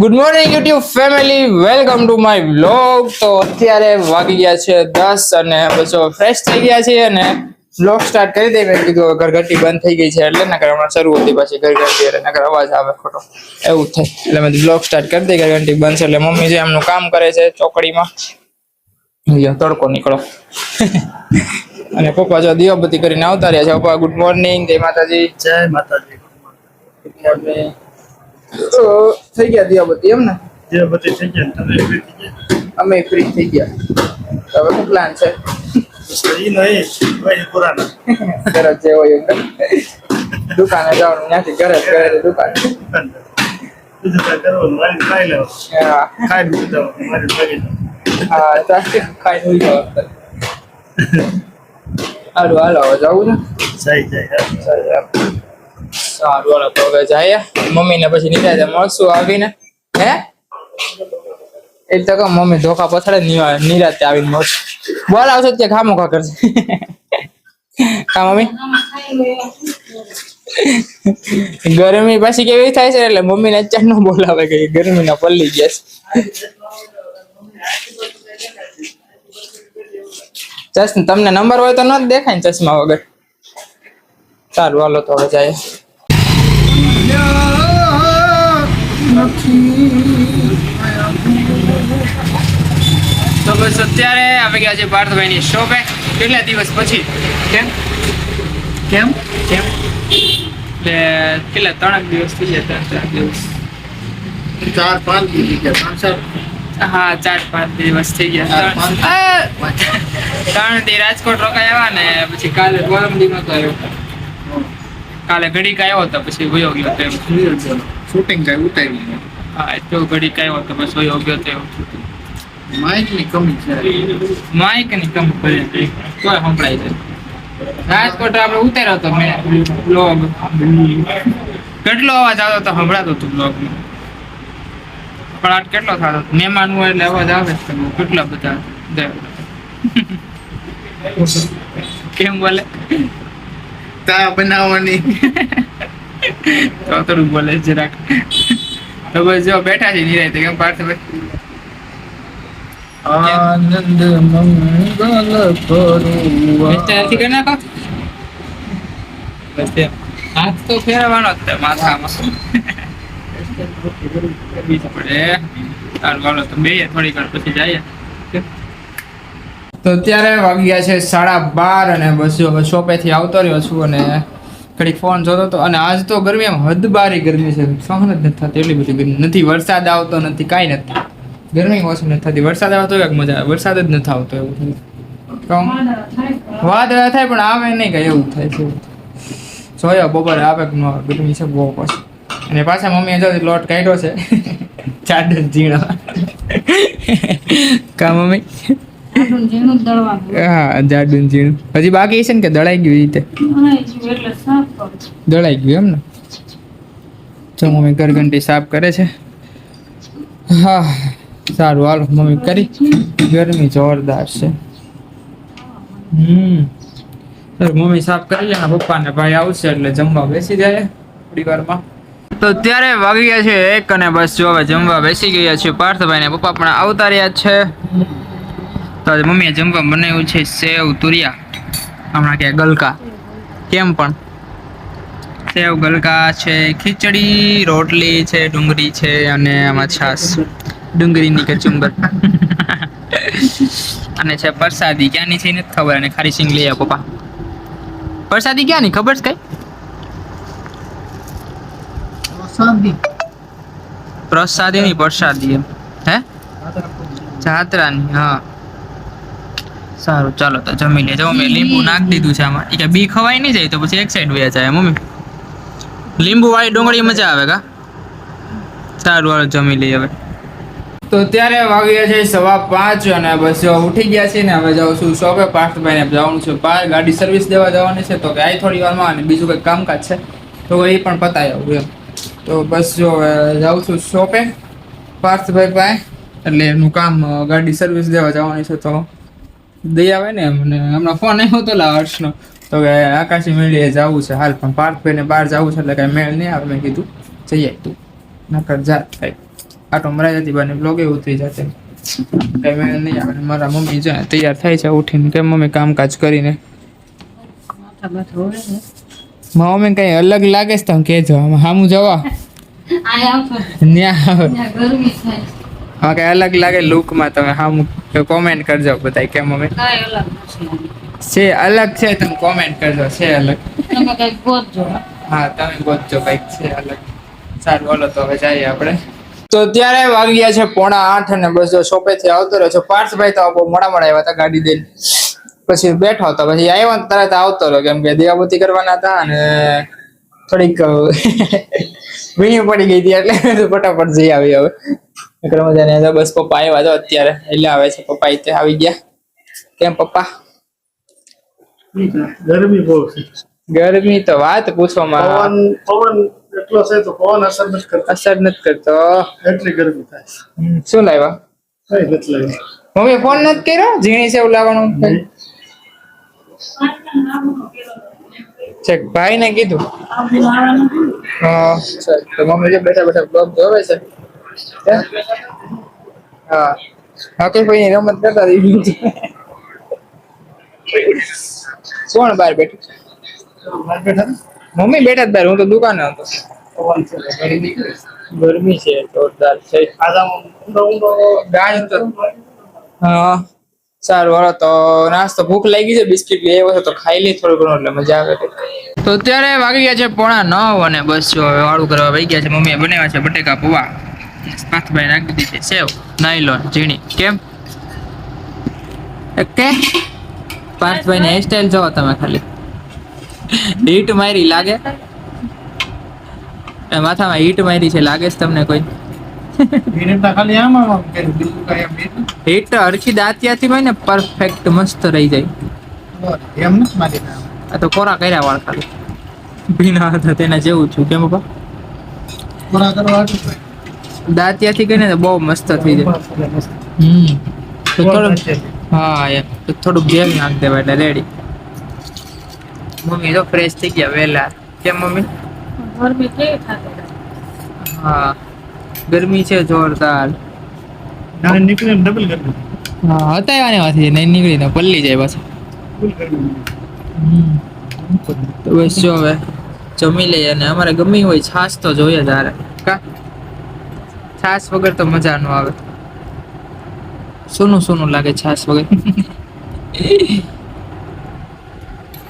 Good morning YouTube family, welcome to my vlog. તો અત્યારે વાગી ગયા છે 10 અને બસો ફ્રેશ થઈ ગયા છે અને વ્લોગ સ્ટાર્ટ કરી દઈએ. મેં કીધું ઘરઘટી બંધ થઈ ગઈ છે એટલે નકર હમણાં શરૂ હતી પછી ઘરઘટી એટલે નકર અવાજ આવે ખોટો એવું થાય એટલે મેં વ્લોગ સ્ટાર્ટ કરી દઈએ. ઘરઘટી બંધ છે એટલે મમ્મી જે એમનું કામ કરે છે ચોકડીમાં, તડકો નીકળો અને પપ્પા જો દીવાબત્તી કરીને આવતા રહ્યા છે. પપ્પા ગુડ મોર્નિંગ, જય માતાજી. જય માતાજી. થઈ ગયા દીવાબત્તી એમ ને? દીવાબત્તી થઈ ગયા, તમે ફ્રી થઈ ગયા? અમે ફ્રી થઈ ગયા. તો હવે શું પ્લાન છે? ઈ નહીં, ભાઈ પુરાના ઘરે જે હોય એમ દુકાને જવાનું, ત્યાંથી ઘરે દુકાને બીજું કાંઈ કરવાનું, વાળી ખાઈ લેવાનું, હા ખાઈ બીજું જવાનું, મારી ભાગી જવાનું. હા ચાલશે, ખાઈ હોઈ જાવ. હાલો હાલો હવે જવું છે. જાય સારું હાલો તો હવે જાય. મમ્મી ને પછી નીકળ્યા મળશું આવીને. હે એ તો કહું મમ્મી ધોકા પછાડે નિરાતે આવીને મળશું. બોલાવશે ત્યાં ખામો ખા કરશે. હા મમ્મી ગરમી પછી કેવી થાય છે એટલે મમ્મી ને અચાનક ન બોલાવે કે ગરમી ના પલ્લી ગયા છે. ચશ્મા તમને નંબર હોય તો ન દેખાય ને ચશ્મા વગર. સારું હાલો તો હવે જાય. તો બસ અત્યારે આવી ગયા છે પાર્થભાઈ ની શોપે. કેટલા દિવસ પછી? કેમ કેમ કેમ એટલે કેટલા 3 દિવસ થઈ ગયા? 4 દિવસ 4-5 દિવસ ગયા, 3-4. હા 4-5 દિવસ થઈ ગયા. 3 દી રાજકોટ રોકાયા ને પછી કાલે ગોરમડી નતો આવ્યો. કાલે ઘડીક આવ્યો હતો પછી વયો ગયો હતો. શૂટિંગ કઈ ઉતાર્યું? હા એટલો ઘડીક આવ્યો હતો બસ વયો ગયો હતો. માઇક ની કમી છે. માઇક ની કમી પડી તોય સંભળાય છે. રાજકોટ આપણે ઉતાર્યો હતો મેં બ્લોગ. કેટલો અવાજ આવતો હતો, સંભળાતો હતો બ્લોગ માં. પણ આજ કેટલો થતો મહેમાન હોય એટલે અવાજ આવે છે કેટલા બધા. કેમ બોલે? તા બનાવવાની તો થોડું બોલે જરાક. તો બસ જો બેઠા છે નિરાંતે. કેમ પાર્થભાઈ? આનંદ મંગલ નથી કરી નાખો બસ એમ. હાથ તો ફેરવાનો જ છે માથામાં. બીજું પડે. સારું હાલો તો બેહીએ થોડીક વાર પછી જઈએ. તો અત્યારે વાગ્યા છે 12:30 અને બસ હવે શોપેથી આવતો રહ્યો છું અને ઘડીક ફોન જોતો હતો. અને આજ તો ગરમી એમ હદબારી ગરમી છે, સહન જ નથી થતી એટલી બધી ગરમી. નથી વરસાદ આવતો, નથી કાંઈ નથી. ગરમી ઓછી નથી થતી. વરસાદ આવતો એક મજા આવે, વરસાદ જ નથી આવતો એવું થાય. વાદળા થાય પણ આવે નહીં કઈ એવું થાય છે. જોયો બપોરે આવે કે ન આવે, ગરમી છે બહુ પછી. અને પાછા મમ્મીએ જો લોટ કાઢ્યો છે ચાડન ઝીણા. કા મમ્મી? હા જાડું ઝીણું હજી બાકી છે ને કે દળાઈ ગયું? રીતે દળાઈ ગયું એમ ને. તો મમ્મી ઘરઘંટી સાફ કરે છે. હા સારું હાલો મમ્મી કરી. ગરમી જોરદાર છે. મમ્મી સાફ કરી લે. પપ્પા ને ભાઈ આવશે એટલે જમવા બેસી જાય થોડી વારમાં. તો અત્યારે વાગી ગયા છે 1 અને બસ જો હવે જમવા બેસી ગયા છે. પાર્થભાઈ ને પપ્પા પણ આવતા રહ્યા છે. તો મમ્મીએ જમવા બનાવ્યું છે સેવ તુરિયા, હમણાં કે ગલકા. કેમ પણ સેવ ગલકા છે, ખીચડી, રોટલી છે, ડુંગળી છે અને આમાં છાશ, ડુંગળીની કચુંબર અને છે પ્રસાદી. ક્યાંની છે નથી ખબર. અને ખારી સિંગ લઈ આવ પપ્પા. પ્રસાદી ક્યાંની ખબર છે કઈ? પ્રસાદી નહીં પ્રસાદી એમ. હે જાત્રાની? હા સારું ચાલો તો જમી લેજો. મેં લીંબુ નાખી દીધું છે આમાં. એ કે બી ખવાય નહીં જાય તો પછી એક સાઈડ વયા જાય મમ્મી. લીંબુ વાળી ડુંગળી મજા આવે કા? સારું હાલો જમી લઈએ હવે. તો અત્યારે વાગ્યા છે 5:15 અને બસ ઉઠી ગયા છે ને હવે જાઉં છું શોપે. પાર્થભાઈ ને જવાનું છે બહાર, ગાડી સર્વિસ દેવા જવાની છે. તો કે આઈ થોડી વારમાં અને બીજું કંઈક કામકાજ છે તો એ પણ પતાવી આવું એમ. તો બસ જો જાઉં છું શોપે પાર્થભાઈ પાસે. એટલે એનું કામ ગાડી સર્વિસ દેવા જવાની છે તો દઈ આવે ને એમ. અને હમણાં ફોન આવ્યો હતો હર્ષનો તો કે આકાશી મેળીએ જવું છે હાલ, પણ પાર્થભાઈને બહાર જવું છે એટલે કાંઈ મેળ નહીં આવે. મેં કીધું જઈએ તું નકર જા થાય. આટો મરાઈ જતી બને બ્લોગ એવું થઈ જશે કઈ મેં નહીં આવે મારા મમ્મી જાય તૈયાર થાય છે ઉઠીને કે મમ્મી કામકાજ કરીને મારા મમ્મી કઈ અલગ લાગે છે તમે કહેજો આમાં સામું જવા હા કઈ અલગ લાગે લુકમાં તમે સામું કોમેન્ટ કરજો બધા કે મમ્મી છે અલગ છે તમે કોમેન્ટ કરજો છે અલગ હા તમે ગોતજો કઈક છે અલગ સારું હાલો તો હવે જઈએ આપણે તો ત્યારે વાગી ગયા છે 7:30 અને બસ જો શોપે થી આવતો રહ્યો છો પાર્થભાઈ તો બહુ મોડા આવ્યા હતા ગાડી દઈને પછી બેઠો હતો પછી આવ્યો ને તરત આવતો રહ્યો કેમ કે દિવાબત્તી કરવાના હતા અને થોડીક વીણી પડી ગઈ હતી એટલે ફટાફટ જઈ આવી હવે મજાને બસ પપ્પા આવ્યા તો અત્યારે એટલે આવે છે પપ્પા તે આવી ગયા કેમ પપ્પા ગરમી બહુ છે ગરમી તો વાત પૂછવામાં પવન એટલો છે તો પવન અસર નથી કરતો એટલી ગરમી થાય શું લાવ્યા કઈ નથી લાવી મમ્મી ફોન નથી કર્યો ઝીણી છે એવું લાવવાનું ચેક ભાઈ ને કીધું હા તો મમ્મી જે બેઠા બેઠા બ્લોગ જોવે છે હા હાકે ભાઈ રમત કરતા રહી કોણ બહાર બેઠું મમ્મી બેઠા જ બહાર હું તો દુકાને હતો ગરમી છે જોરદાર છે હા સારું હાલો તો નાસ્તો ભૂખ લાગી છે બિસ્કિટ લઈ આવ્યો તો ખાઈ લઈ થોડું ઘણું એટલે મજા આવે તો અત્યારે વાગી ગયા છે 9:30 અને બસ જો હવે વાળું કરવા વહી ગયા છે મમ્મીએ બનાવ્યા છે બટેકા પૌવા પાથભાઈ નાખી દીધી છે સેવ નાયલોન ઝીણી કેમ કે પાર્થભાઈ ની હેરસ્ટાઈલ જોવો તમે ખાલી હીટ મારી લાગે માથામાં હીટ મારી છે લાગે છે તમને કોઈ હીટ હરખી દાંતિયાથી હોય ને પરફેક્ટ મસ્ત રહી જાય આ તો કોરા કર્યા વાળ ખાલી ભીના હતા તેના જેવું છું કેમ પપ્પા દાંતિયાથી કરીને તો બહુ મસ્ત થઈ જાય તો થોડું હા એમ તો થોડુંક જેલ નાખ દેવા એટલે રેડી મમ્મી તો ફ્રેશ થઈ ગયા વહેલા કેમ મમ્મી હા ગરમી છે જોરદાર નીકળે ડબલ ગરમી હા હતાવાની વાથી નહીં નીકળી ને પલ્લી જાય પાછું તો બસ જો હવે જમી લઈએ અને અમારે ગમી હોય છાશ તો જોઈએ તારે કા છાશ વગર તો મજા ન આવે સોનું લાગે છાશ વગર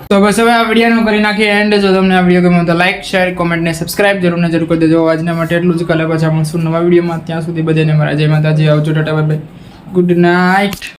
તો બસ હવે આ વિડીયોનો કરી નાખીએ એન્ડ જો તમને આ વિડીયો ગમ્યો તો લાઈક શેર કોમેન્ટ ને સબસ્ક્રાઇબ જરૂર કરી દેજો આજના માટે એટલું જ કાલે પાછા મળશું નવા વિડીયોમાં ત્યાં સુધી બધાને મારા જય માતાજી આવજો Tata bye bye good night